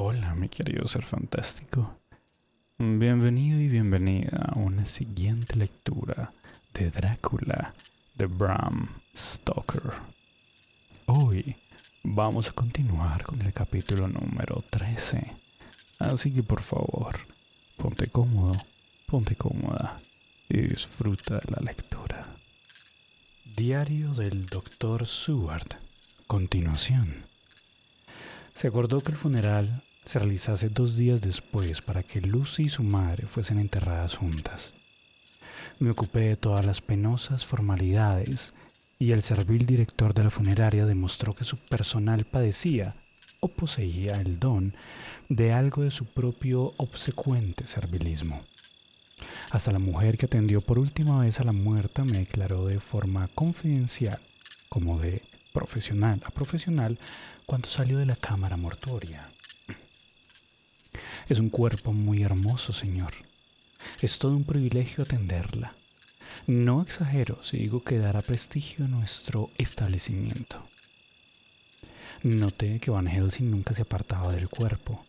Hola, mi querido ser fantástico. Bienvenido y bienvenida a una siguiente lectura de Drácula de Bram Stoker. Hoy vamos a continuar con el capítulo número 13. Así que por favor, ponte cómodo, ponte cómoda y disfruta de la lectura. Diario del Dr. Seward. Continuación. Se acordó que el funeral se realizase 2 días después para que Lucy y su madre fuesen enterradas juntas. Me ocupé de todas las penosas formalidades y el servil director de la funeraria demostró que su personal padecía o poseía el don de algo de su propio obsecuente servilismo. Hasta la mujer que atendió por última vez a la muerta me declaró de forma confidencial, como de profesional a profesional, cuando salió de la cámara mortuoria. Es un cuerpo muy hermoso, señor. Es todo un privilegio atenderla. No exagero si digo que dará prestigio a nuestro establecimiento. Noté que Van Helsing nunca se apartaba del cuerpo.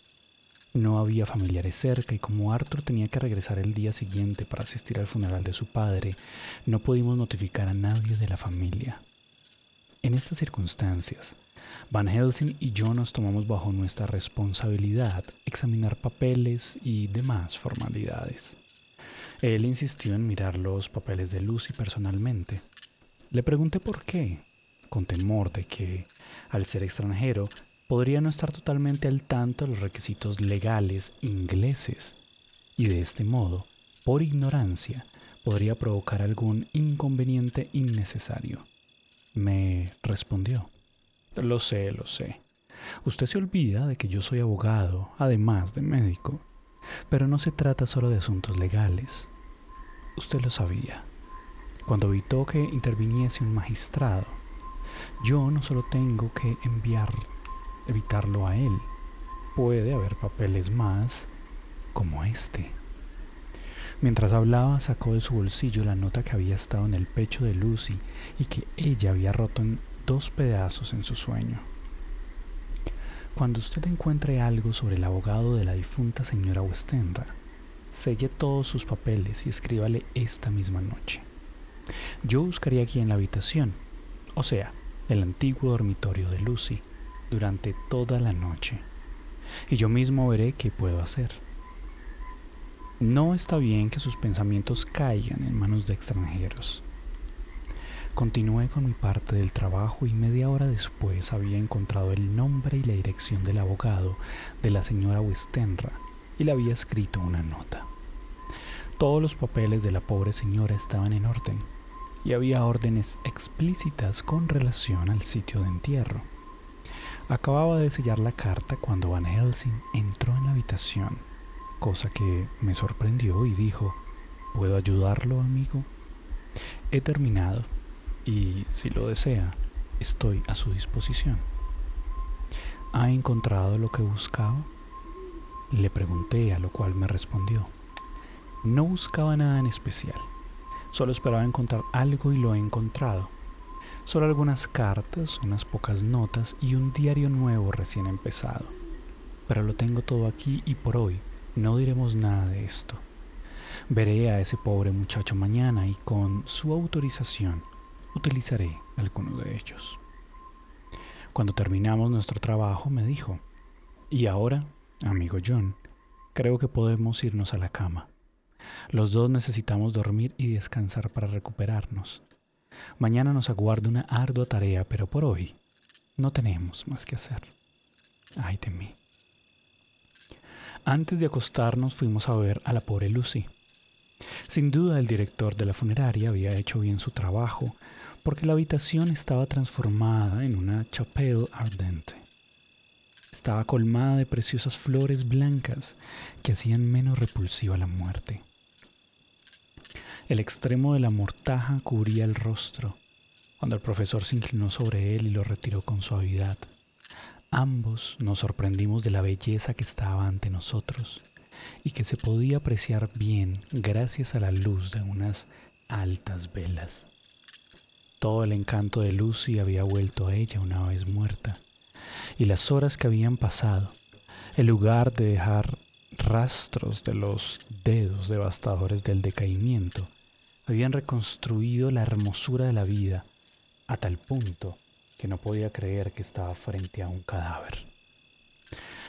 No había familiares cerca y como Arthur tenía que regresar el día siguiente para asistir al funeral de su padre, no pudimos notificar a nadie de la familia. En estas circunstancias, Van Helsing y yo nos tomamos bajo nuestra responsabilidad examinar papeles y demás formalidades. Él insistió en mirar los papeles de Lucy personalmente. Le pregunté por qué, con temor de que, al ser extranjero, podría no estar totalmente al tanto de los requisitos legales ingleses y de este modo, por ignorancia, podría provocar algún inconveniente innecesario. Me respondió: lo sé, lo sé. Usted se olvida de que yo soy abogado, además de médico. Pero no se trata solo de asuntos legales. Usted lo sabía. Cuando evitó que interviniese un magistrado, yo no solo tengo que evitarlo a él. Puede haber papeles más, como este. Mientras hablaba, sacó de su bolsillo la nota que había estado en el pecho de Lucy y que ella había roto en 2 pedazos en su sueño. Cuando usted encuentre algo sobre el abogado de la difunta señora Westenra, selle todos sus papeles y escríbale esta misma noche. Yo buscaría aquí en la habitación, o sea, el antiguo dormitorio de Lucy, durante toda la noche, y yo mismo veré qué puedo hacer. No está bien que sus pensamientos caigan en manos de extranjeros. Continué con mi parte del trabajo y media hora después había encontrado el nombre y la dirección del abogado de la señora Westenra y le había escrito una nota. Todos los papeles de la pobre señora estaban en orden y había órdenes explícitas con relación al sitio de entierro. Acababa de sellar la carta cuando Van Helsing entró en la habitación, cosa que me sorprendió y dijo: ¿puedo ayudarlo, amigo? He terminado y, si lo desea, estoy a su disposición. ¿Ha encontrado lo que buscaba? Le pregunté, a lo cual me respondió: no buscaba nada en especial, solo esperaba encontrar algo y lo he encontrado. Solo algunas cartas, unas pocas notas y un diario nuevo recién empezado. Pero lo tengo todo aquí y por hoy no diremos nada de esto. Veré a ese pobre muchacho mañana y con su autorización utilizaré alguno de ellos. Cuando terminamos nuestro trabajo me dijo: y ahora, amigo John, creo que podemos irnos a la cama. Los dos necesitamos dormir y descansar para recuperarnos. Mañana nos aguarda una ardua tarea, pero por hoy no tenemos más que hacer. Ay de mí. Antes de acostarnos fuimos a ver a la pobre Lucy. Sin duda el director de la funeraria había hecho bien su trabajo, porque la habitación estaba transformada en una chapelle ardente. Estaba colmada de preciosas flores blancas que hacían menos repulsiva la muerte. El extremo de la mortaja cubría el rostro, cuando el profesor se inclinó sobre él y lo retiró con suavidad. Ambos nos sorprendimos de la belleza que estaba ante nosotros y que se podía apreciar bien gracias a la luz de unas altas velas. Todo el encanto de Lucy había vuelto a ella una vez muerta, y las horas que habían pasado, en lugar de dejar rastros de los dedos devastadores del decaimiento, habían reconstruido la hermosura de la vida a tal punto que no podía creer que estaba frente a un cadáver.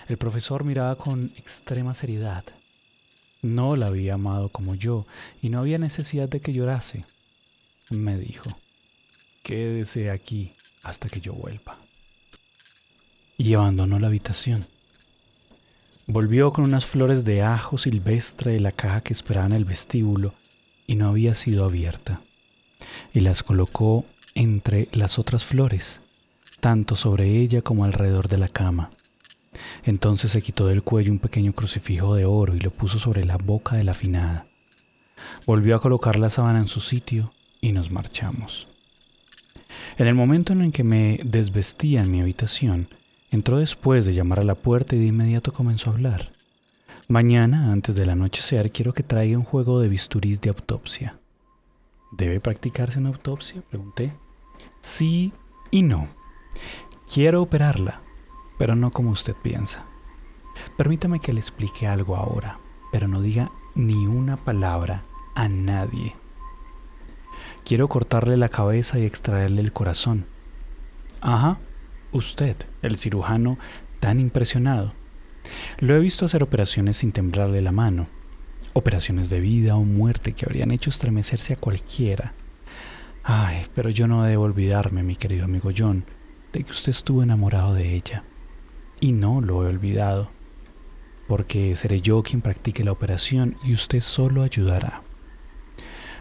El profesor miraba con extrema seriedad. No la había amado como yo y no había necesidad de que llorase. Me dijo: quédese aquí hasta que yo vuelva. Y abandonó la habitación. Volvió con unas flores de ajo silvestre de la caja que esperaba en el vestíbulo y no había sido abierta, y las colocó entre las otras flores, tanto sobre ella como alrededor de la cama. Entonces se quitó del cuello un pequeño crucifijo de oro y lo puso sobre la boca de la finada. Volvió a colocar la sábana en su sitio y nos marchamos. En el momento en el que me desvestía en mi habitación, entró después de llamar a la puerta y de inmediato comenzó a hablar. Mañana, antes del anochecer, quiero que traiga un juego de bisturís de autopsia. ¿Debe practicarse una autopsia?, pregunté. Sí y no. Quiero operarla, pero no como usted piensa. Permítame que le explique algo ahora, pero no diga ni una palabra a nadie. Quiero cortarle la cabeza y extraerle el corazón. Ajá, usted, el cirujano tan impresionado. Lo he visto hacer operaciones sin temblarle la mano. Operaciones de vida o muerte que habrían hecho estremecerse a cualquiera. Ay, pero yo no debo olvidarme, mi querido amigo John, de que usted estuvo enamorado de ella. Y no lo he olvidado, porque seré yo quien practique la operación y usted solo ayudará.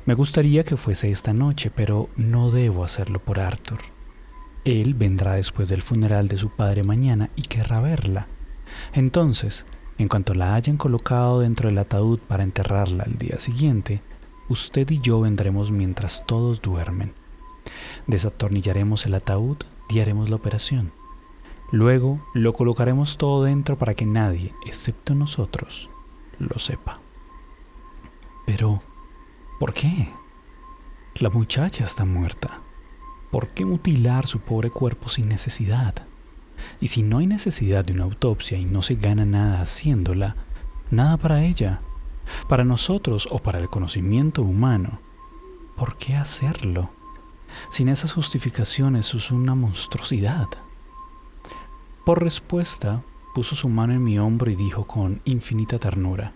Me gustaría que fuese esta noche, pero no debo hacerlo por Arthur. Él vendrá después del funeral de su padre mañana y querrá verla. Entonces, en cuanto la hayan colocado dentro del ataúd para enterrarla al día siguiente, usted y yo vendremos mientras todos duermen. Desatornillaremos el ataúd y haremos la operación. Luego lo colocaremos todo dentro para que nadie, excepto nosotros, lo sepa. Pero, ¿por qué? La muchacha está muerta. ¿Por qué mutilar su pobre cuerpo sin necesidad? Y si no hay necesidad de una autopsia y no se gana nada haciéndola, nada para ella, para nosotros o para el conocimiento humano, ¿por qué hacerlo? Sin esas justificaciones es una monstruosidad. Por respuesta, puso su mano en mi hombro y dijo con infinita ternura: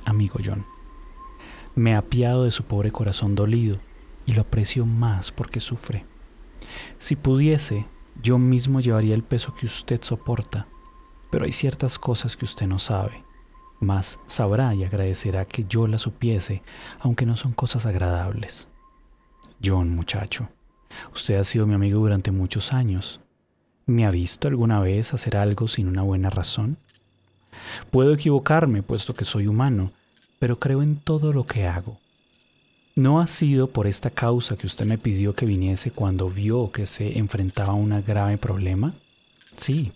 amigo John, me apiado de su pobre corazón dolido y lo aprecio más porque sufre. Si pudiese, yo mismo llevaría el peso que usted soporta, pero hay ciertas cosas que usted no sabe, mas sabrá y agradecerá que yo las supiese, aunque no son cosas agradables. John, muchacho, usted ha sido mi amigo durante muchos años. ¿Me ha visto alguna vez hacer algo sin una buena razón? Puedo equivocarme, puesto que soy humano, pero creo en todo lo que hago. ¿No ha sido por esta causa que usted me pidió que viniese cuando vio que se enfrentaba a un grave problema? Sí.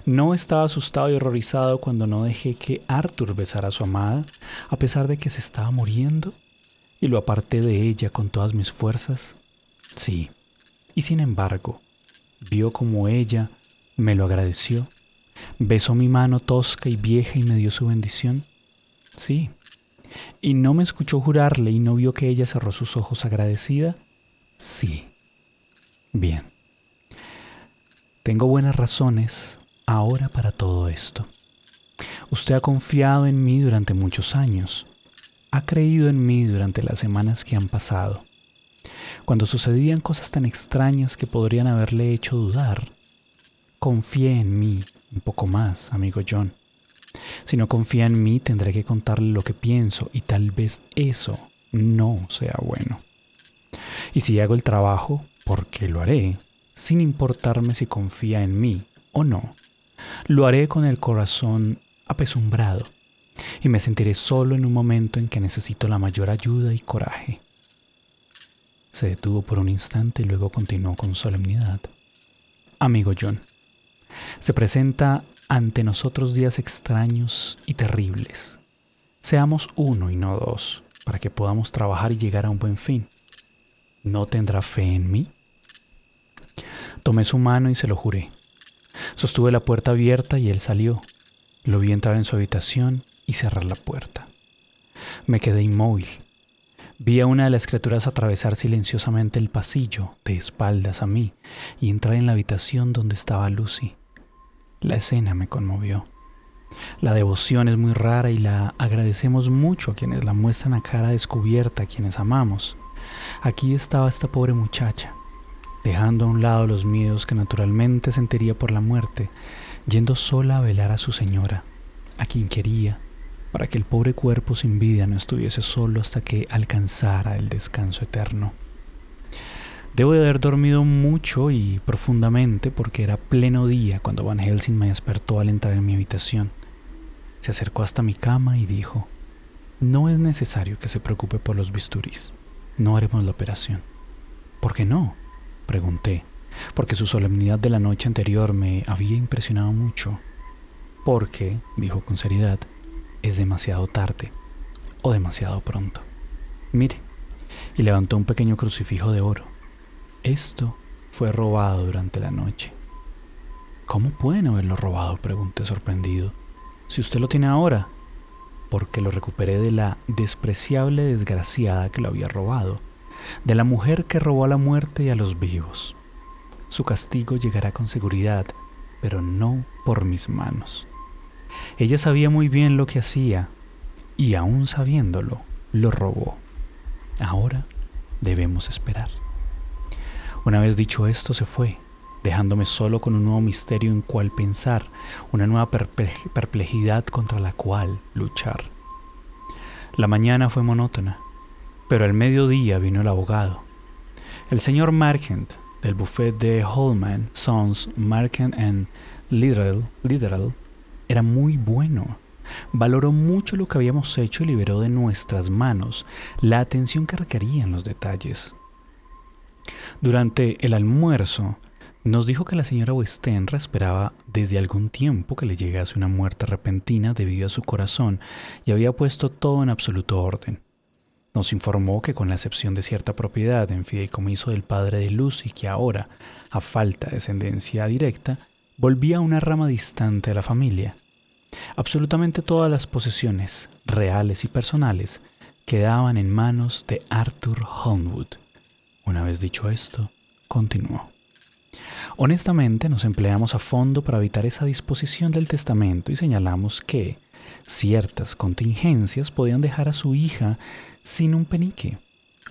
¿No estaba asustado y horrorizado cuando no dejé que Arthur besara a su amada, a pesar de que se estaba muriendo? ¿Y lo aparté de ella con todas mis fuerzas? Sí. Y sin embargo, vio como ella me lo agradeció. ¿Besó mi mano tosca y vieja y me dio su bendición? Sí. ¿Y no me escuchó jurarle y no vio que ella cerró sus ojos agradecida? Sí. Bien. Tengo buenas razones ahora para todo esto. Usted ha confiado en mí durante muchos años. Ha creído en mí durante las semanas que han pasado. Cuando sucedían cosas tan extrañas que podrían haberle hecho dudar, confié en mí un poco más, amigo John. Si no confía en mí, tendré que contarle lo que pienso y tal vez eso no sea bueno. Y si hago el trabajo, porque lo haré, sin importarme si confía en mí o no, lo haré con el corazón apesumbrado y me sentiré solo en un momento en que necesito la mayor ayuda y coraje. Se detuvo por un instante y luego continuó con solemnidad. Amigo John, se presenta ante nosotros días extraños y terribles. Seamos uno y no dos, para que podamos trabajar y llegar a un buen fin. ¿No tendrá fe en mí? Tomé su mano y se lo juré. Sostuve la puerta abierta y él salió. Lo vi entrar en su habitación y cerrar la puerta. Me quedé inmóvil. Vi a una de las criaturas atravesar silenciosamente el pasillo, de espaldas a mí, y entrar en la habitación donde estaba Lucy. La escena me conmovió. La devoción es muy rara y la agradecemos mucho a quienes la muestran a cara descubierta, a quienes amamos. Aquí estaba esta pobre muchacha, dejando a un lado los miedos que naturalmente sentiría por la muerte, yendo sola a velar a su señora, a quien quería, para que el pobre cuerpo sin vida no estuviese solo hasta que alcanzara el descanso eterno. Debo de haber dormido mucho y profundamente porque era pleno día cuando Van Helsing me despertó al entrar en mi habitación. Se acercó hasta mi cama y dijo: «No es necesario que se preocupe por los bisturís. No haremos la operación». «¿Por qué no?», pregunté, porque su solemnidad de la noche anterior me había impresionado mucho. «Porque», dijo con seriedad, «es demasiado tarde, o demasiado pronto. Mire», y levantó un pequeño crucifijo de oro. «Esto fue robado durante la noche». «¿Cómo pueden haberlo robado?», pregunté sorprendido. «Si usted lo tiene ahora». «Porque lo recuperé de la despreciable desgraciada que lo había robado, de la mujer que robó a la muerte y a los vivos. Su castigo llegará con seguridad, pero no por mis manos. Ella sabía muy bien lo que hacía, y aún sabiéndolo, lo robó. Ahora debemos esperar». Una vez dicho esto, se fue, dejándome solo con un nuevo misterio en cual pensar, una nueva perplejidad contra la cual luchar. La mañana fue monótona, pero al mediodía vino el abogado. El señor Marquand, del bufete de Holman, Sons, Marquand and Littrell, era muy bueno. Valoró mucho lo que habíamos hecho y liberó de nuestras manos la atención que requerían los detalles. Durante el almuerzo, nos dijo que la señora Westenra esperaba desde algún tiempo que le llegase una muerte repentina debido a su corazón y había puesto todo en absoluto orden. Nos informó que con la excepción de cierta propiedad en fideicomiso del padre de Lucy, que ahora, a falta de descendencia directa, volvía a una rama distante de la familia, absolutamente todas las posesiones, reales y personales, quedaban en manos de Arthur Holmwood. Una vez dicho esto, continuó: «Honestamente nos empleamos a fondo para evitar esa disposición del testamento y señalamos que ciertas contingencias podían dejar a su hija sin un penique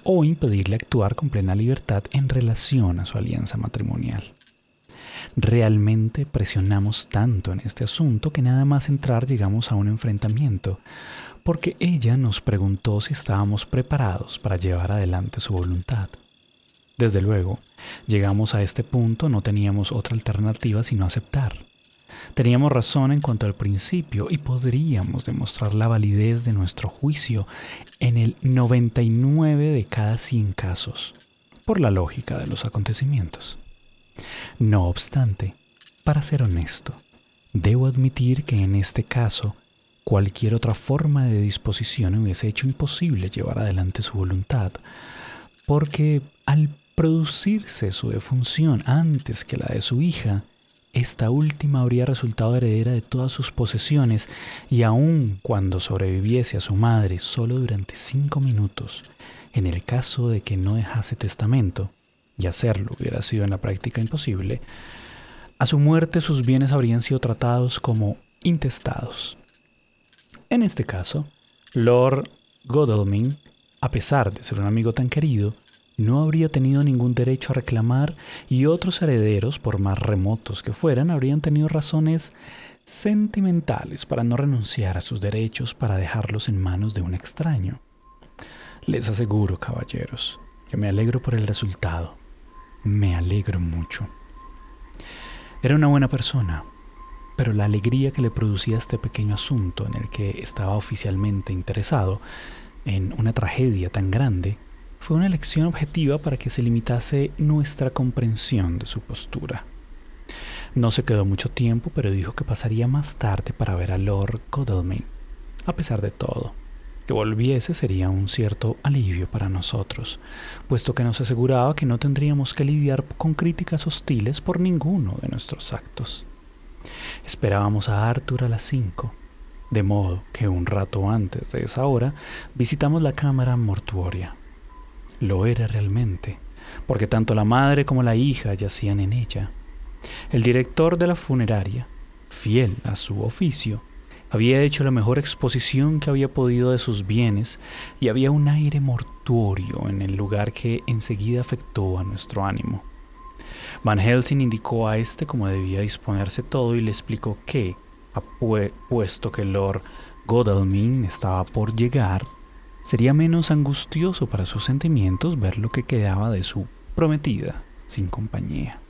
o impedirle actuar con plena libertad en relación a su alianza matrimonial. Realmente presionamos tanto en este asunto que nada más entrar llegamos a un enfrentamiento, porque ella nos preguntó si estábamos preparados para llevar adelante su voluntad. Desde luego, llegamos a este punto, no teníamos otra alternativa sino aceptar. Teníamos razón en cuanto al principio y podríamos demostrar la validez de nuestro juicio en el 99 de cada 100 casos, por la lógica de los acontecimientos. No obstante, para ser honesto, debo admitir que en este caso, cualquier otra forma de disposición hubiese hecho imposible llevar adelante su voluntad, porque al producirse su defunción antes que la de su hija, esta última habría resultado heredera de todas sus posesiones y aun cuando sobreviviese a su madre solo durante 5 minutos, en el caso de que no dejase testamento, y hacerlo hubiera sido en la práctica imposible, a su muerte sus bienes habrían sido tratados como intestados. En este caso, Lord Godalming, a pesar de ser un amigo tan querido, no habría tenido ningún derecho a reclamar y otros herederos, por más remotos que fueran, habrían tenido razones sentimentales para no renunciar a sus derechos para dejarlos en manos de un extraño. Les aseguro, caballeros, que me alegro por el resultado. Me alegro mucho. Era una buena persona, pero la alegría que le producía este pequeño asunto en el que estaba oficialmente interesado, en una tragedia tan grande, fue una lección objetiva para que se limitase nuestra comprensión de su postura. No se quedó mucho tiempo, pero dijo que pasaría más tarde para ver a Lord Godalming. A pesar de todo, que volviese sería un cierto alivio para nosotros, puesto que nos aseguraba que no tendríamos que lidiar con críticas hostiles por ninguno de nuestros actos. Esperábamos a Arthur a las 5, de modo que un rato antes de esa hora visitamos la cámara mortuoria. Lo era realmente, porque tanto la madre como la hija yacían en ella. El director de la funeraria, fiel a su oficio, había hecho la mejor exposición que había podido de sus bienes y había un aire mortuorio en el lugar que enseguida afectó a nuestro ánimo. Van Helsing indicó a este cómo debía disponerse todo y le explicó que, puesto que Lord Godalming estaba por llegar, sería menos angustioso para sus sentimientos ver lo que quedaba de su prometida sin compañía.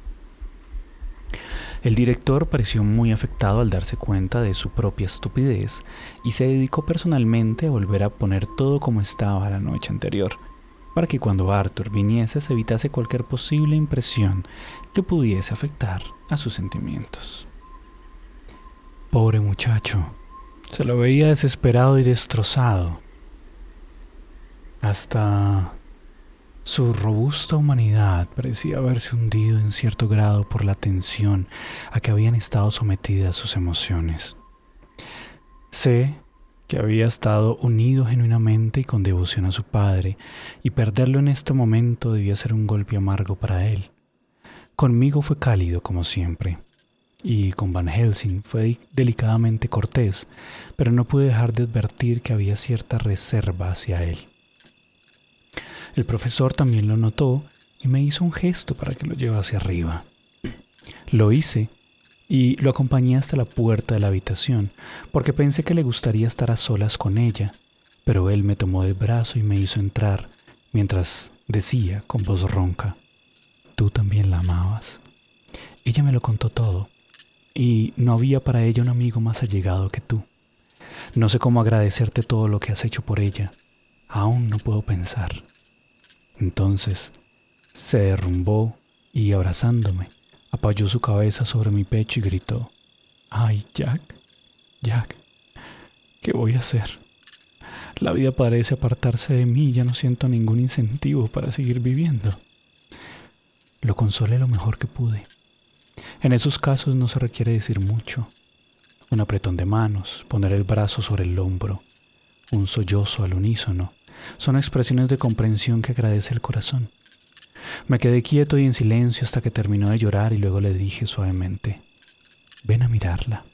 El director pareció muy afectado al darse cuenta de su propia estupidez y se dedicó personalmente a volver a poner todo como estaba la noche anterior, para que cuando Arthur viniese se evitase cualquier posible impresión que pudiese afectar a sus sentimientos. Pobre muchacho, se lo veía desesperado y destrozado. Hasta su robusta humanidad parecía haberse hundido en cierto grado por la tensión a que habían estado sometidas sus emociones. Sé que había estado unido genuinamente y con devoción a su padre, y perderlo en este momento debía ser un golpe amargo para él. Conmigo fue cálido como siempre, y con Van Helsing fue delicadamente cortés, pero no pude dejar de advertir que había cierta reserva hacia él. El profesor también lo notó y me hizo un gesto para que lo llevase arriba. Lo hice y lo acompañé hasta la puerta de la habitación, porque pensé que le gustaría estar a solas con ella, pero él me tomó del brazo y me hizo entrar, mientras decía con voz ronca: «Tú también la amabas». Ella me lo contó todo, y no había para ella un amigo más allegado que tú. No sé cómo agradecerte todo lo que has hecho por ella. Aún no puedo pensar. Entonces se derrumbó y, abrazándome, apoyó su cabeza sobre mi pecho y gritó: «Ay, Jack, Jack, ¿qué voy a hacer? La vida parece apartarse de mí y ya no siento ningún incentivo para seguir viviendo». Lo consolé lo mejor que pude. En esos casos no se requiere decir mucho. Un apretón de manos, poner el brazo sobre el hombro, un sollozo al unísono, son expresiones de comprensión que agradece el corazón. Me quedé quieto y en silencio hasta que terminó de llorar y luego le dije suavemente: «Ven a mirarla».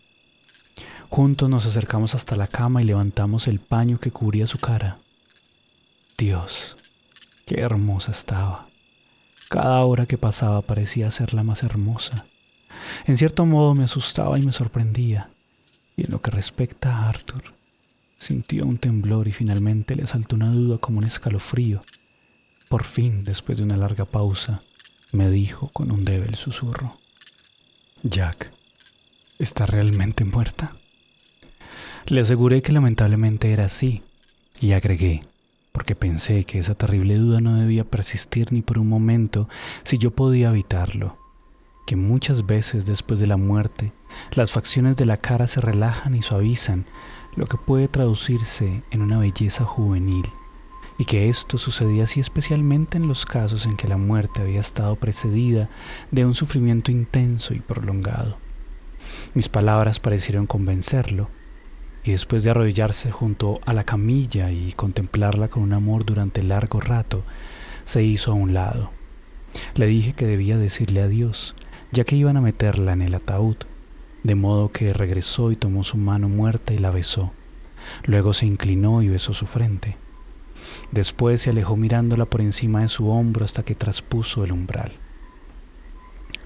Juntos nos acercamos hasta la cama y levantamos el paño que cubría su cara. Dios, qué hermosa estaba. Cada hora que pasaba parecía serla más hermosa. En cierto modo me asustaba y me sorprendía. Y en lo que respecta a Arthur, sintió un temblor y finalmente le asaltó una duda como un escalofrío. Por fin, después de una larga pausa, me dijo con un débil susurro: «Jack, ¿está realmente muerta?». Le aseguré que lamentablemente era así, y agregué, porque pensé que esa terrible duda no debía persistir ni por un momento si yo podía evitarlo, que muchas veces después de la muerte las facciones de la cara se relajan y suavizan, lo que puede traducirse en una belleza juvenil, y que esto sucedía así especialmente en los casos en que la muerte había estado precedida de un sufrimiento intenso y prolongado. Mis palabras parecieron convencerlo, y después de arrodillarse junto a la camilla y contemplarla con un amor durante largo rato, se hizo a un lado. Le dije que debía decirle adiós, ya que iban a meterla en el ataúd, de modo que regresó y tomó su mano muerta y la besó. Luego se inclinó y besó su frente. Después se alejó mirándola por encima de su hombro hasta que traspuso el umbral.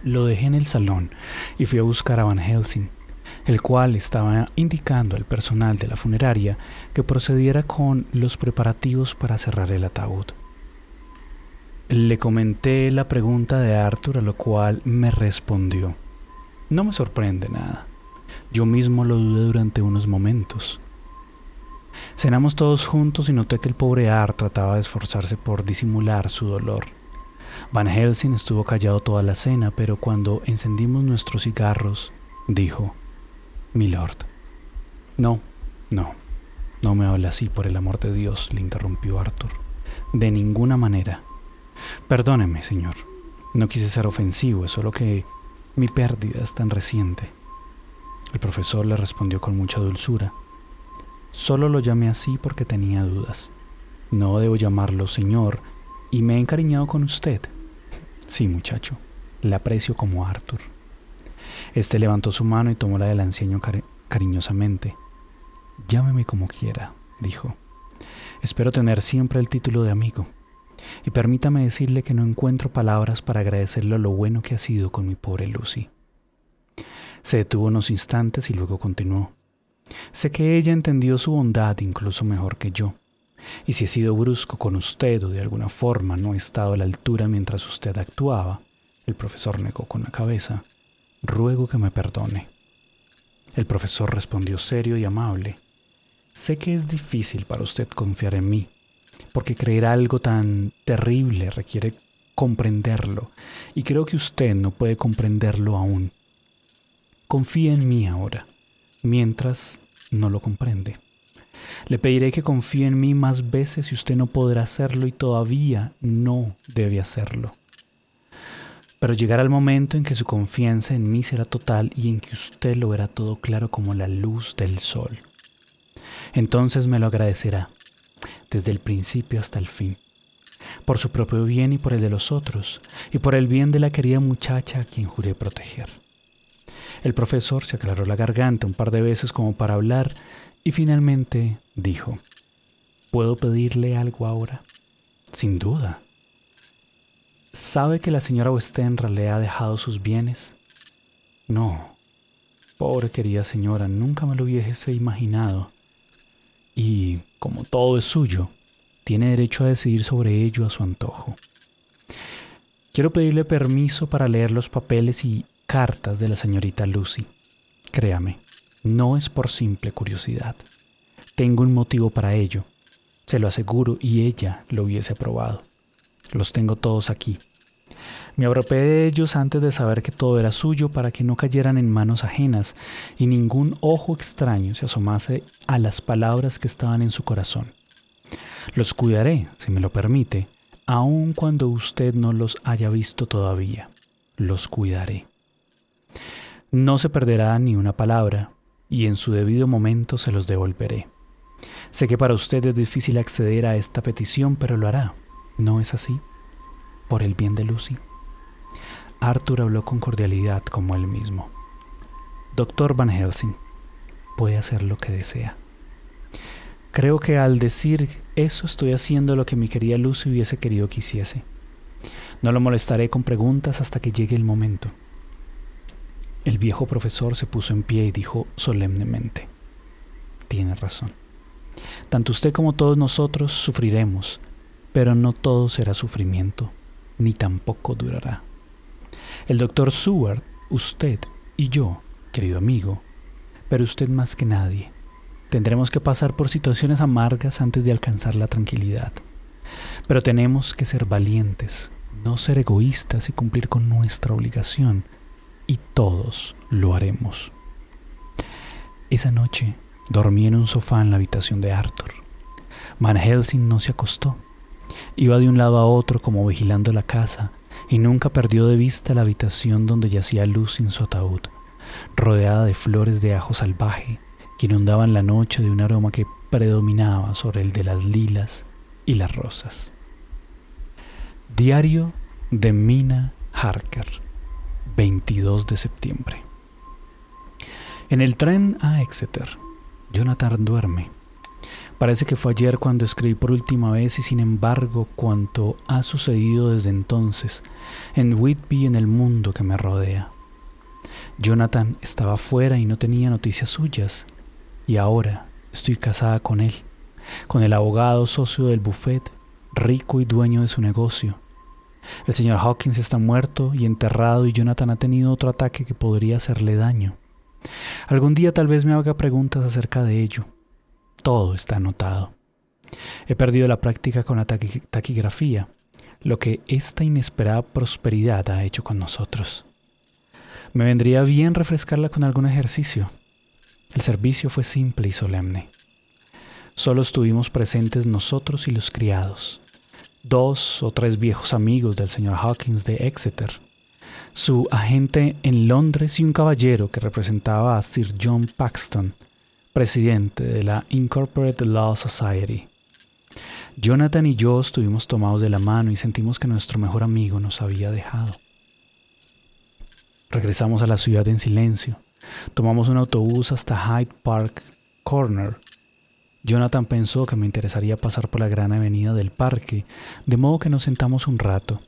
Lo dejé en el salón y fui a buscar a Van Helsing, el cual estaba indicando al personal de la funeraria que procediera con los preparativos para cerrar el ataúd. Le comenté la pregunta de Arthur, a lo cual me respondió: «No me sorprende nada. Yo mismo lo dudé durante unos momentos». Cenamos todos juntos y noté que el pobre Art trataba de esforzarse por disimular su dolor. Van Helsing estuvo callado toda la cena, pero cuando encendimos nuestros cigarros, dijo: «Milord». No me hable así, por el amor de Dios», le interrumpió Arthur. «De ninguna manera. Perdóneme, señor. No quise ser ofensivo, es solo que mi pérdida es tan reciente». El profesor le respondió con mucha dulzura. Solo lo llamé así porque tenía dudas. No debo llamarlo señor y me he encariñado con usted. Sí, muchacho, le aprecio como Arthur. Este levantó su mano y tomó la del anciano cariñosamente. Llámeme como quiera, dijo. Espero tener siempre el título de amigo. Y permítame decirle que no encuentro palabras para agradecerle lo bueno que ha sido con mi pobre Lucy. Se detuvo unos instantes y luego continuó. Sé que ella entendió su bondad incluso mejor que yo. Y si he sido brusco con usted o de alguna forma no he estado a la altura mientras usted actuaba, el profesor negó con la cabeza, ruego que me perdone. El profesor respondió serio y amable. Sé que es difícil para usted confiar en mí, porque creer algo tan terrible requiere comprenderlo, y creo que usted no puede comprenderlo aún. Confíe en mí ahora, mientras no lo comprende. Le pediré que confíe en mí más veces y usted no podrá hacerlo y todavía no debe hacerlo. Pero llegará el momento en que su confianza en mí será total y en que usted lo verá todo claro como la luz del sol. Entonces me lo agradecerá, desde el principio hasta el fin, por su propio bien y por el de los otros, y por el bien de la querida muchacha a quien juré proteger. El profesor se aclaró la garganta un par de veces como para hablar, y finalmente dijo, ¿puedo pedirle algo ahora? Sin duda. ¿Sabe que la señora Westenra le ha dejado sus bienes? No, pobre querida señora, nunca me lo hubiese imaginado. Y, como todo es suyo, tiene derecho a decidir sobre ello a su antojo. Quiero pedirle permiso para leer los papeles y cartas de la señorita Lucy. Créame, no es por simple curiosidad. Tengo un motivo para ello, se lo aseguro, y ella lo hubiese aprobado. Los tengo todos aquí. Me apropié de ellos antes de saber que todo era suyo para que no cayeran en manos ajenas y ningún ojo extraño se asomase a las palabras que estaban en su corazón. Los cuidaré, si me lo permite, aun cuando usted no los haya visto todavía. Los cuidaré. No se perderá ni una palabra y en su debido momento se los devolveré. Sé que para usted es difícil acceder a esta petición, pero lo hará. ¿No es así? Por el bien de Lucy. Arthur habló con cordialidad como él mismo. Doctor Van Helsing, puede hacer lo que desea. Creo que al decir eso estoy haciendo lo que mi querida Lucy hubiese querido que hiciese. No lo molestaré con preguntas hasta que llegue el momento. El viejo profesor se puso en pie y dijo solemnemente, tiene razón. Tanto usted como todos nosotros sufriremos, pero no todo será sufrimiento, ni tampoco durará. El doctor Seward, usted y yo, querido amigo, pero usted más que nadie, tendremos que pasar por situaciones amargas antes de alcanzar la tranquilidad. Pero tenemos que ser valientes, no ser egoístas y cumplir con nuestra obligación, y todos lo haremos. Esa noche dormí en un sofá en la habitación de Arthur. Van Helsing no se acostó. Iba de un lado a otro como vigilando la casa y nunca perdió de vista la habitación donde yacía Lucy en su ataúd, rodeada de flores de ajo salvaje que inundaban la noche de un aroma que predominaba sobre el de las lilas y las rosas. Diario de Mina Harker, 22 de septiembre. En el tren a Exeter, Jonathan duerme. Parece que fue ayer cuando escribí por última vez y sin embargo cuanto ha sucedido desde entonces en Whitby y en el mundo que me rodea. Jonathan estaba fuera y no tenía noticias suyas y ahora estoy casada con él, con el abogado socio del buffet, rico y dueño de su negocio. El señor Hawkins está muerto y enterrado y Jonathan ha tenido otro ataque que podría hacerle daño. Algún día tal vez me haga preguntas acerca de ello. Todo está anotado. He perdido la práctica con la taquigrafía, lo que esta inesperada prosperidad ha hecho con nosotros. Me vendría bien refrescarla con algún ejercicio. El servicio fue simple y solemne. Solo estuvimos presentes nosotros y los criados, 2 o 3 viejos amigos del señor Hawkins de Exeter. su agente en Londres y un caballero que representaba a Sir John Paxton, presidente de la Incorporated Law Society. Jonathan y yo estuvimos tomados de la mano y sentimos que nuestro mejor amigo nos había dejado. Regresamos a la ciudad en silencio. Tomamos un autobús hasta Hyde Park Corner. Jonathan pensó que me interesaría pasar por la gran avenida del parque, de modo que nos sentamos un rato,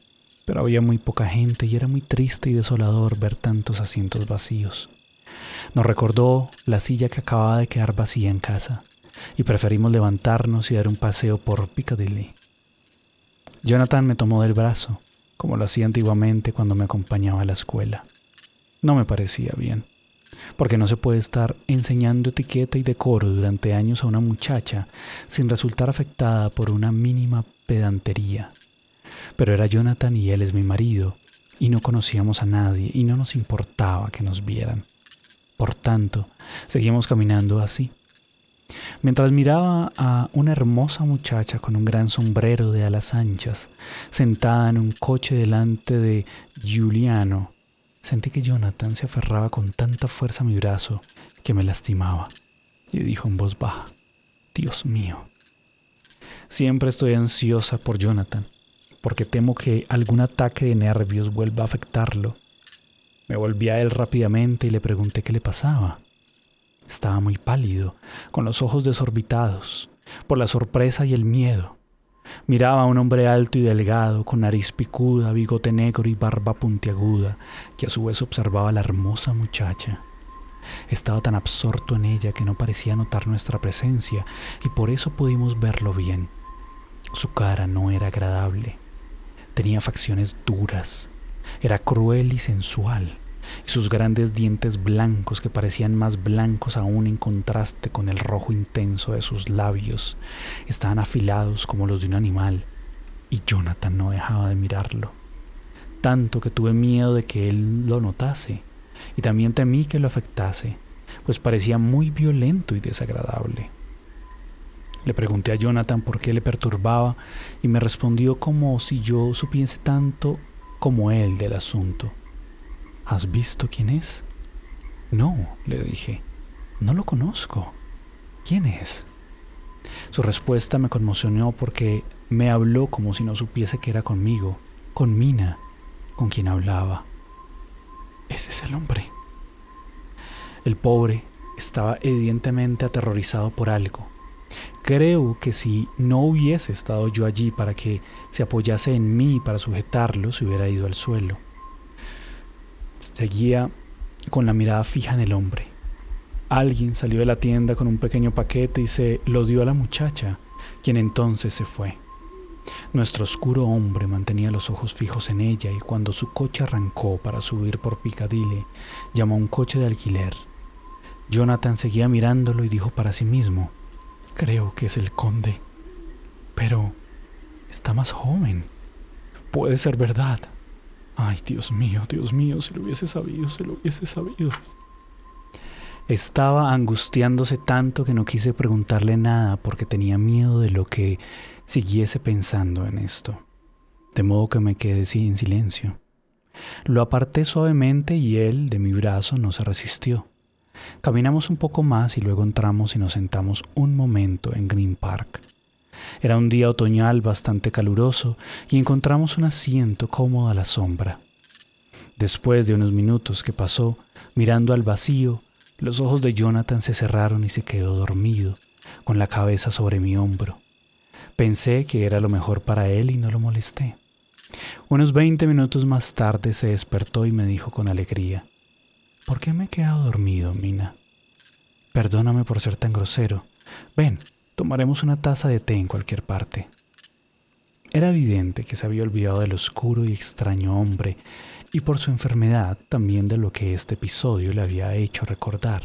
pero había muy poca gente y era muy triste y desolador ver tantos asientos vacíos. Nos recordó la silla que acababa de quedar vacía en casa, y preferimos levantarnos y dar un paseo por Piccadilly. Jonathan me tomó del brazo, como lo hacía antiguamente cuando me acompañaba a la escuela. No me parecía bien, porque no se puede estar enseñando etiqueta y decoro durante años a una muchacha sin resultar afectada por una mínima pedantería. Pero era Jonathan y él es mi marido, y no conocíamos a nadie y no nos importaba que nos vieran. Por tanto, seguimos caminando así. Mientras miraba a una hermosa muchacha con un gran sombrero de alas anchas, sentada en un coche delante de Giuliano, sentí que Jonathan se aferraba con tanta fuerza a mi brazo que me lastimaba, y dijo en voz baja: «Dios mío». Siempre estoy ansiosa por Jonathan, porque temo que algún ataque de nervios vuelva a afectarlo. Me volví a él rápidamente y le pregunté qué le pasaba. Estaba muy pálido, con los ojos desorbitados, por la sorpresa y el miedo. Miraba a un hombre alto y delgado, con nariz picuda, bigote negro y barba puntiaguda, que a su vez observaba a la hermosa muchacha. Estaba tan absorto en ella que no parecía notar nuestra presencia, y por eso pudimos verlo bien. Su cara no era agradable. Tenía facciones duras. Era cruel y sensual, y sus grandes dientes blancos, que parecían más blancos aún en contraste con el rojo intenso de sus labios, estaban afilados como los de un animal, y Jonathan no dejaba de mirarlo, tanto que tuve miedo de que él lo notase, y también temí que lo afectase, pues parecía muy violento y desagradable. Le pregunté a Jonathan por qué le perturbaba, y me respondió como si yo supiese tanto como él del asunto. ¿Has visto quién es? No, le dije, no lo conozco. ¿Quién es? Su respuesta me conmocionó porque me habló como si no supiese que era conmigo, con Mina, con quien hablaba. Ese es el hombre. El pobre estaba evidentemente aterrorizado por algo. Creo que si no hubiese estado yo allí para que se apoyase en mí para sujetarlo, se hubiera ido al suelo. Seguía con la mirada fija en el hombre. Alguien salió de la tienda con un pequeño paquete y se lo dio a la muchacha, quien entonces se fue. Nuestro oscuro hombre mantenía los ojos fijos en ella, y cuando su coche arrancó para subir por Piccadilly, llamó a un coche de alquiler. Jonathan seguía mirándolo y dijo para sí mismo: «Creo que es el conde. Pero está más joven. Puede ser verdad. Ay, Dios mío, si lo hubiese sabido». Estaba angustiándose tanto que no quise preguntarle nada porque tenía miedo de lo que siguiese pensando en esto. De modo que me quedé en silencio. Lo aparté suavemente y él, de mi brazo, no se resistió. Caminamos un poco más y luego entramos y nos sentamos un momento en Green Park. Era un día otoñal bastante caluroso y encontramos un asiento cómodo a la sombra. Después de unos minutos que pasó mirando al vacío, los ojos de Jonathan se cerraron y se quedó dormido, con la cabeza sobre mi hombro. Pensé que era lo mejor para él y no lo molesté. Unos 20 minutos más tarde se despertó y me dijo con alegría: «¿Por qué me he quedado dormido, Mina? Perdóname por ser tan grosero. Ven, tomaremos una taza de té en cualquier parte». Era evidente que se había olvidado del oscuro y extraño hombre, y por su enfermedad también de lo que este episodio le había hecho recordar.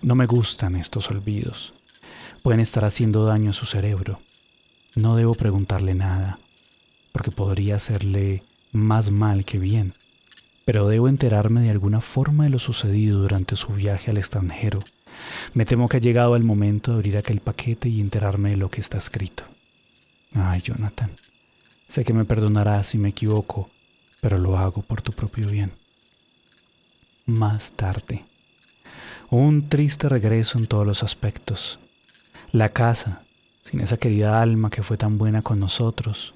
No me gustan estos olvidos. Pueden estar haciendo daño a su cerebro. No debo preguntarle nada, porque podría hacerle más mal que bien, pero debo enterarme de alguna forma de lo sucedido durante su viaje al extranjero. Me temo que ha llegado el momento de abrir aquel paquete y enterarme de lo que está escrito. Ay, Jonathan, sé que me perdonarás si me equivoco, pero lo hago por tu propio bien. Más tarde. Un triste regreso en todos los aspectos. La casa, sin esa querida alma que fue tan buena con nosotros.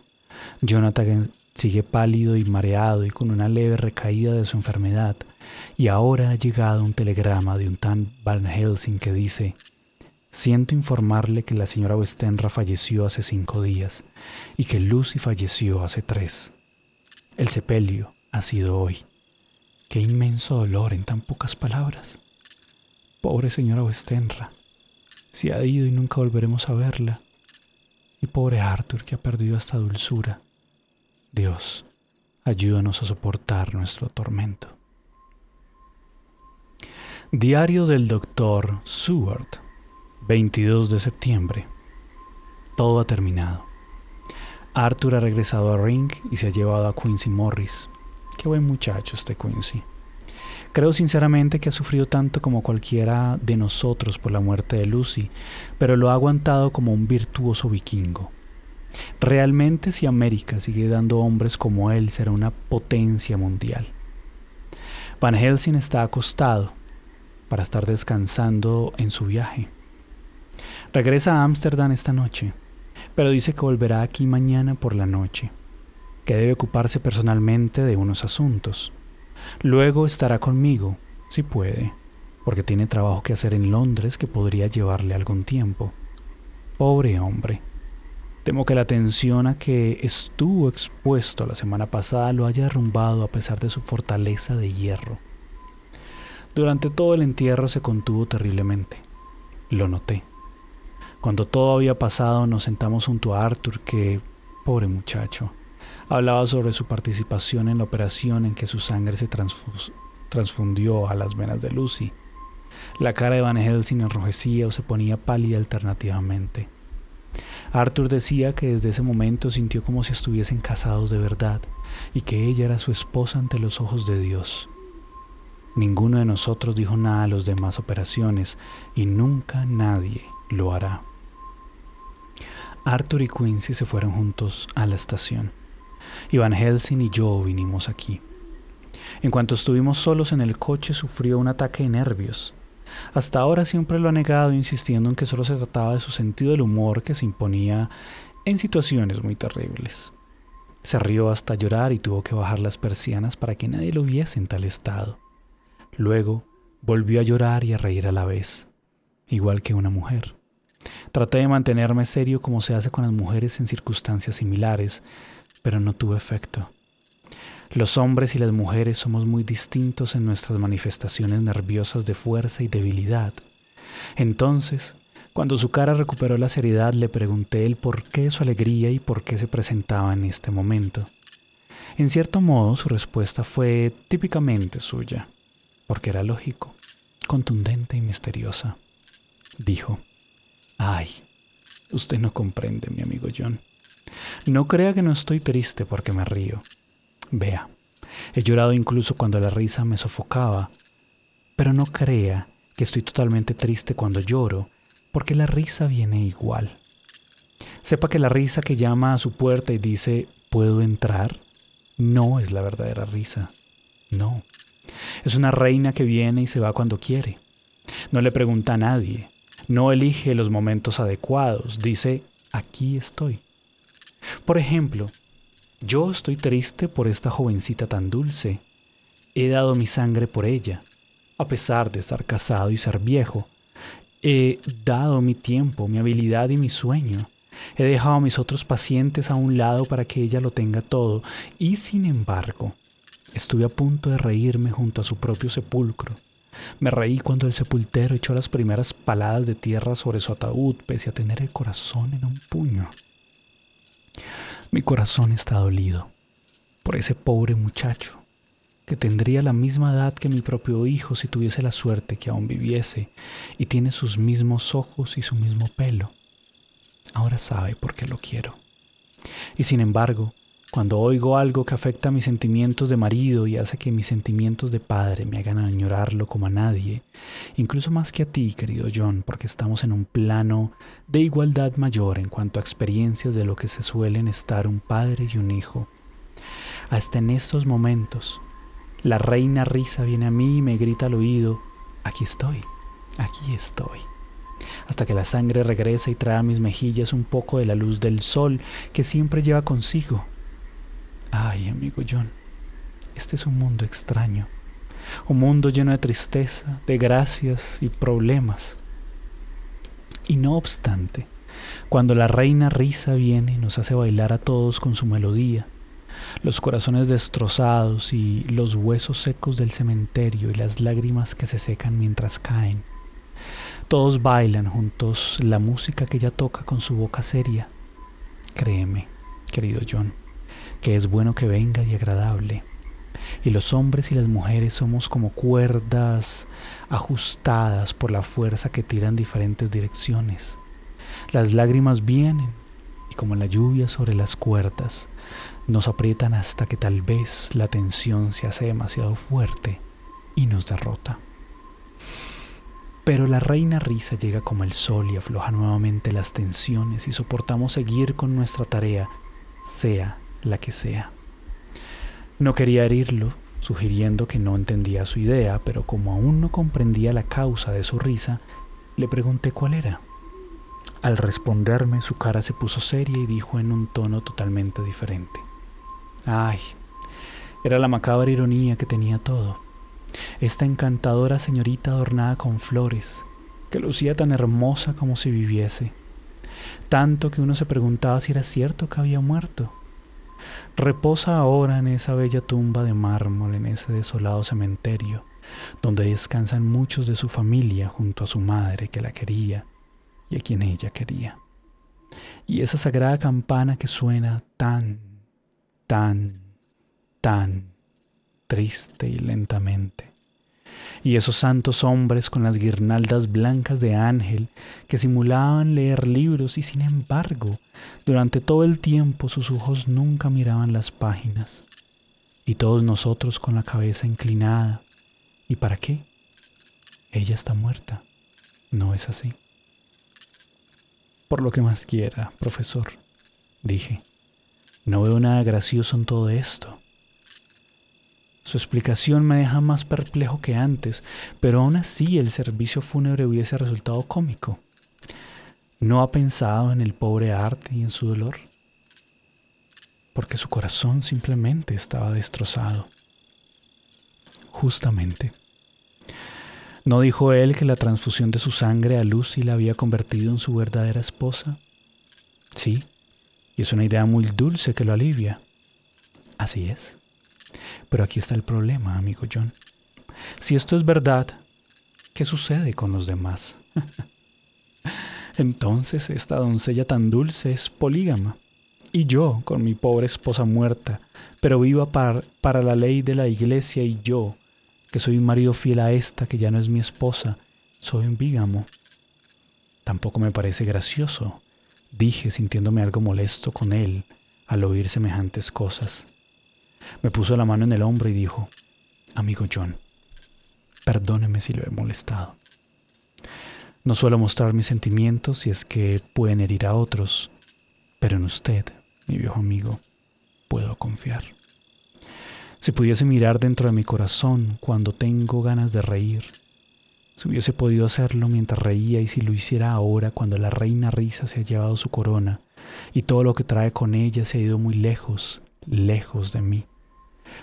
Jonathan sigue pálido y mareado y con una leve recaída de su enfermedad. Y ahora ha llegado un telegrama de un tal Van Helsing que dice: siento informarle que la señora Westenra falleció hace 5 días y que Lucy falleció hace 3. El sepelio ha sido hoy. Qué inmenso dolor en tan pocas palabras. Pobre señora Westenra, se ha ido y nunca volveremos a verla. Y pobre Arthur, que ha perdido esta dulzura. Dios, ayúdanos a soportar nuestro tormento. Diario del Dr. Seward, 22 de septiembre. Todo ha terminado. Arthur ha regresado a Ring y se ha llevado a Quincy Morris. Qué buen muchacho este Quincy. Creo sinceramente que ha sufrido tanto como cualquiera de nosotros por la muerte de Lucy, pero lo ha aguantado como un virtuoso vikingo. Realmente, si América sigue dando hombres como él, será una potencia mundial. Van Helsing está acostado para estar descansando en su viaje. Regresa a Ámsterdam esta noche, pero dice que volverá aquí mañana por la noche, que debe ocuparse personalmente de unos asuntos. Luego estará conmigo, si puede, porque tiene trabajo que hacer en Londres que podría llevarle algún tiempo. Pobre hombre. Temo que la tensión a que estuvo expuesto la semana pasada lo haya derrumbado a pesar de su fortaleza de hierro. Durante todo el entierro se contuvo terriblemente. Lo noté. Cuando todo había pasado nos sentamos junto a Arthur que, pobre muchacho, hablaba sobre su participación en la operación en que su sangre se transfundió a las venas de Lucy. La cara de Van Helsing enrojecía o se ponía pálida alternativamente. Arthur decía que desde ese momento sintió como si estuviesen casados de verdad y que ella era su esposa ante los ojos de Dios. Ninguno de nosotros dijo nada a las demás operaciones y nunca nadie lo hará. Arthur y Quincy se fueron juntos a la estación y Van Helsing y yo vinimos aquí. En cuanto estuvimos solos en el coche sufrió un ataque de nervios. Hasta ahora siempre lo ha negado, insistiendo en que solo se trataba de su sentido del humor que se imponía en situaciones muy terribles. Se rió hasta llorar y tuvo que bajar las persianas para que nadie lo viese en tal estado. Luego volvió a llorar y a reír a la vez, igual que una mujer. Traté de mantenerme serio como se hace con las mujeres en circunstancias similares, pero no tuvo efecto. Los hombres y las mujeres somos muy distintos en nuestras manifestaciones nerviosas de fuerza y debilidad. Entonces, cuando su cara recuperó la seriedad, le pregunté el porqué de su alegría y por qué se presentaba en este momento. En cierto modo, su respuesta fue típicamente suya, porque era lógico, contundente y misteriosa. Dijo: «Ay, usted no comprende, mi amigo John. No crea que no estoy triste porque me río. Vea, he llorado incluso cuando la risa me sofocaba, pero no crea que estoy totalmente triste cuando lloro, porque la risa viene igual. Sepa que la risa que llama a su puerta y dice «¿Puedo entrar?», no es la verdadera risa. No, es una reina que viene y se va cuando quiere. No le pregunta a nadie, no elige los momentos adecuados, dice «Aquí estoy». Por ejemplo, yo estoy triste por esta jovencita tan dulce. He dado mi sangre por ella, a pesar de estar casado y ser viejo. He dado mi tiempo, mi habilidad y mi sueño. He dejado a mis otros pacientes a un lado para que ella lo tenga todo. Y sin embargo, estuve a punto de reírme junto a su propio sepulcro. Me reí cuando el sepultero echó las primeras paladas de tierra sobre su ataúd, pese a tener el corazón en un puño. Mi corazón está dolido por ese pobre muchacho, que tendría la misma edad que mi propio hijo si tuviese la suerte que aún viviese, y tiene sus mismos ojos y su mismo pelo. Ahora sabe por qué lo quiero. Y sin embargo, cuando oigo algo que afecta a mis sentimientos de marido y hace que mis sentimientos de padre me hagan añorarlo como a nadie, incluso más que a ti, querido John, porque estamos en un plano de igualdad mayor en cuanto a experiencias de lo que se suelen estar un padre y un hijo. hasta en estos momentos, la reina risa viene a mí y me grita al oído: aquí estoy, aquí estoy. Hasta que la sangre regresa y trae a mis mejillas un poco de la luz del sol que siempre lleva consigo. Ay, amigo John, este es un mundo extraño, un mundo lleno de tristeza, de gracias y problemas. Y no obstante, cuando la reina risa viene, nos hace bailar a todos con su melodía. Los corazones destrozados y los huesos secos del cementerio y las lágrimas que se secan mientras caen. Todos bailan juntos la música que ella toca con su boca seria. Créeme, querido John, que es bueno que venga y agradable. Y los hombres y las mujeres somos como cuerdas ajustadas por la fuerza que tiran diferentes direcciones. Las lágrimas vienen y como la lluvia sobre las cuerdas, nos aprietan hasta que tal vez la tensión se hace demasiado fuerte y nos derrota. Pero la reina risa llega como el sol y afloja nuevamente las tensiones y soportamos seguir con nuestra tarea, sea la que sea. No quería herirlo, sugiriendo que no entendía su idea, pero como aún no comprendía la causa de su risa, le pregunté cuál era. Al responderme, su cara se puso seria y dijo en un tono totalmente diferente: ay, era la macabra ironía que tenía todo. Esta encantadora señorita adornada con flores, que lucía tan hermosa como si viviese, tanto que uno se preguntaba si era cierto que había muerto. Reposa ahora en esa bella tumba de mármol, en ese desolado cementerio, donde descansan muchos de su familia junto a su madre que la quería y a quien ella quería. Y esa sagrada campana que suena tan, tan, tan triste y lentamente. Y esos santos hombres con las guirnaldas blancas de ángel que simulaban leer libros y sin embargo, durante todo el tiempo sus ojos nunca miraban las páginas. Y todos nosotros con la cabeza inclinada. ¿Y para qué? Ella está muerta. ¿No es así? Por lo que más quiera, profesor, dije. No veo nada gracioso en todo esto. Su explicación me deja más perplejo que antes, pero aún así el servicio fúnebre hubiese resultado cómico. ¿No ha pensado en el pobre Art y en su dolor? Porque su corazón simplemente estaba destrozado. Justamente. ¿No dijo él que la transfusión de su sangre a Lucy la había convertido en su verdadera esposa? Sí, y es una idea muy dulce que lo alivia. Así es. Pero aquí está el problema, amigo John. Si esto es verdad, ¿qué sucede con los demás? Entonces esta doncella tan dulce es polígama. Y yo, con mi pobre esposa muerta, pero viva para la ley de la iglesia, y yo, que soy un marido fiel a esta que ya no es mi esposa, soy un bígamo. Tampoco me parece gracioso, dije sintiéndome algo molesto con él al oír semejantes cosas. Me puso la mano en el hombro y dijo: amigo John, perdóneme si lo he molestado. No suelo mostrar mis sentimientos si es que pueden herir a otros, pero en usted, mi viejo amigo, puedo confiar. Si pudiese mirar dentro de mi corazón cuando tengo ganas de reír, si hubiese podido hacerlo mientras reía y si lo hiciera ahora cuando la reina risa se ha llevado su corona y todo lo que trae con ella se ha ido muy lejos, lejos de mí.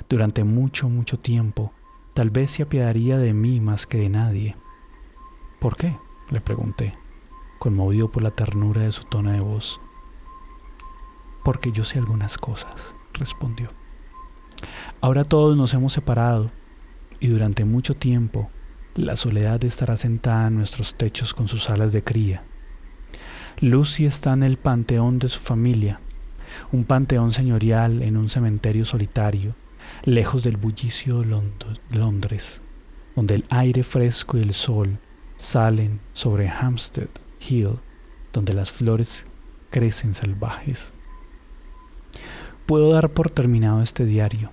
Durante mucho, mucho tiempo, tal vez se apiadaría de mí más que de nadie. ¿Por qué?, le pregunté, conmovido por la ternura de su tono de voz. Porque yo sé algunas cosas, respondió. Ahora todos nos hemos separado y durante mucho tiempo la soledad estará sentada en nuestros techos con sus alas de cría. Lucy está en el panteón de su familia, un panteón señorial en un cementerio solitario, lejos del bullicio de Londres, donde el aire fresco y el sol salen sobre Hampstead Hill, donde las flores crecen salvajes. Puedo dar por terminado este diario,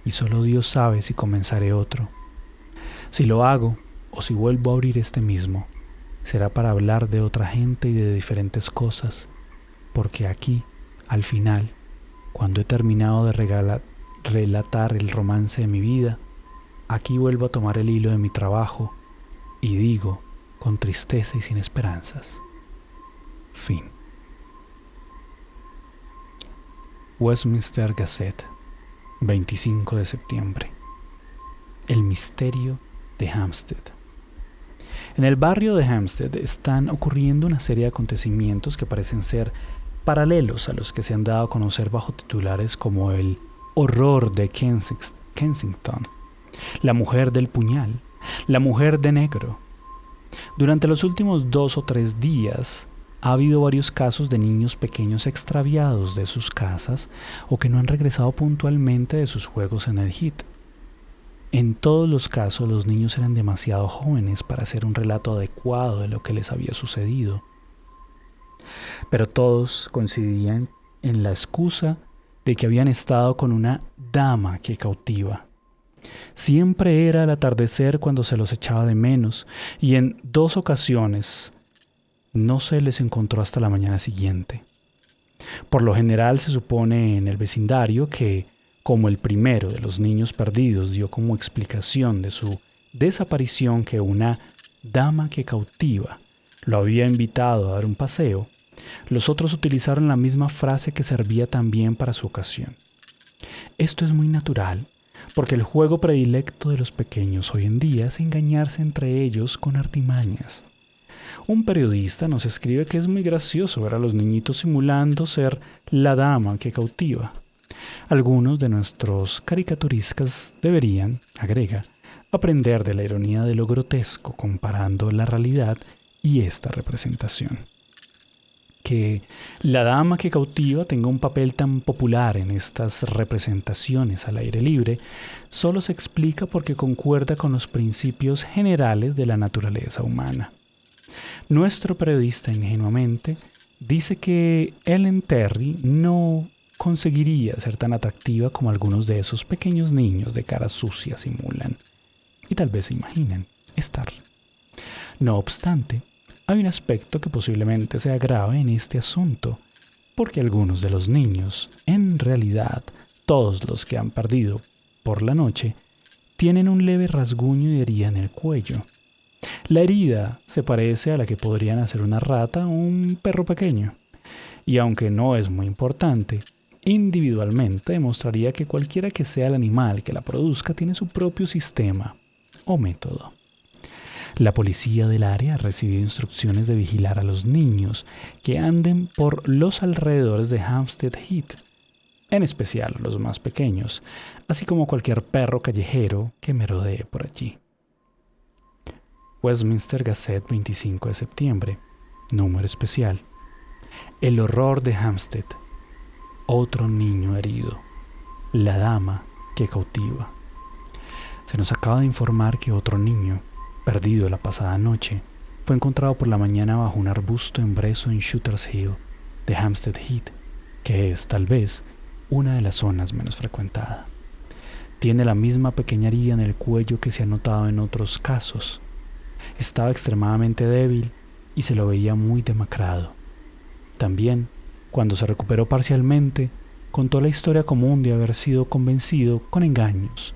y solo Dios sabe si comenzaré otro. Si lo hago, o si vuelvo a abrir este mismo, será para hablar de otra gente y de diferentes cosas, porque aquí, al final, cuando he terminado de relatar el romance de mi vida, aquí vuelvo a tomar el hilo de mi trabajo y digo, con tristeza y sin esperanzas, fin. Westminster Gazette, 25 de septiembre. El misterio de Hampstead. En el barrio de Hampstead están ocurriendo una serie de acontecimientos que parecen ser paralelos a los que se han dado a conocer bajo titulares como el horror de Kensington, la mujer del puñal, la mujer de negro. Durante los últimos 2 o 3 días ha habido varios casos de niños pequeños extraviados de sus casas o que no han regresado puntualmente de sus juegos en el Heath. En todos los casos los niños eran demasiado jóvenes para hacer un relato adecuado de lo que les había sucedido. Pero todos coincidían en la excusa de que habían estado con una dama que cautiva. Siempre era al atardecer cuando se los echaba de menos y en 2 ocasiones no se les encontró hasta la mañana siguiente. Por lo general se supone en el vecindario que, como el primero de los niños perdidos dio como explicación de su desaparición que una dama que cautiva lo había invitado a dar un paseo, los otros utilizaron la misma frase que servía también para su ocasión. Esto es muy natural, porque el juego predilecto de los pequeños hoy en día es engañarse entre ellos con artimañas. Un periodista nos escribe que es muy gracioso ver a los niñitos simulando ser la dama que cautiva. Algunos de nuestros caricaturistas deberían, agrega, aprender de la ironía de lo grotesco comparando la realidad y esta representación. Que la dama que cautiva tenga un papel tan popular en estas representaciones al aire libre solo se explica porque concuerda con los principios generales de la naturaleza humana. Nuestro periodista ingenuamente dice que Ellen Terry no conseguiría ser tan atractiva como algunos de esos pequeños niños de cara sucia simulan, y tal vez se imaginen estar. No obstante, hay un aspecto que posiblemente sea grave en este asunto, porque algunos de los niños, en realidad todos los que han perdido por la noche, tienen un leve rasguño y herida en el cuello. La herida se parece a la que podrían hacer una rata o un perro pequeño, y aunque no es muy importante, individualmente demostraría que cualquiera que sea el animal que la produzca tiene su propio sistema o método. La policía del área ha recibido instrucciones de vigilar a los niños que anden por los alrededores de Hampstead Heath, en especial a los más pequeños, así como cualquier perro callejero que merodee por allí. Westminster Gazette, 25 de septiembre, número especial. El horror de Hampstead. Otro niño herido. La dama que cautiva. Se nos acaba de informar que otro niño, perdido la pasada noche, fue encontrado por la mañana bajo un arbusto en brezo en Shooters Hill de Hampstead Heath, que es, tal vez, una de las zonas menos frecuentadas. Tiene la misma pequeña herida en el cuello que se ha notado en otros casos. Estaba extremadamente débil y se lo veía muy demacrado. También, cuando se recuperó parcialmente, contó la historia común de haber sido convencido con engaños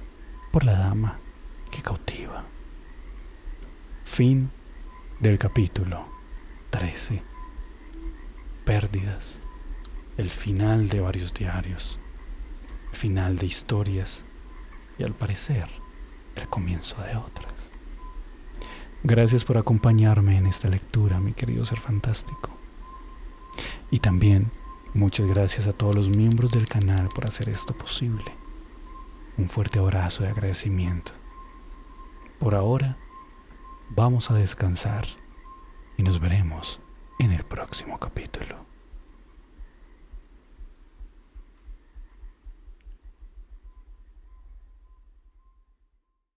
por la dama que cautiva. Fin del capítulo 13. Pérdidas. El final de varios diarios. El final de historias. Y al parecer, el comienzo de otras. Gracias por acompañarme en esta lectura, mi querido ser fantástico. Y también muchas gracias a todos los miembros del canal por hacer esto posible. Un fuerte abrazo de agradecimiento. Por ahora, vamos a descansar y nos veremos en el próximo capítulo.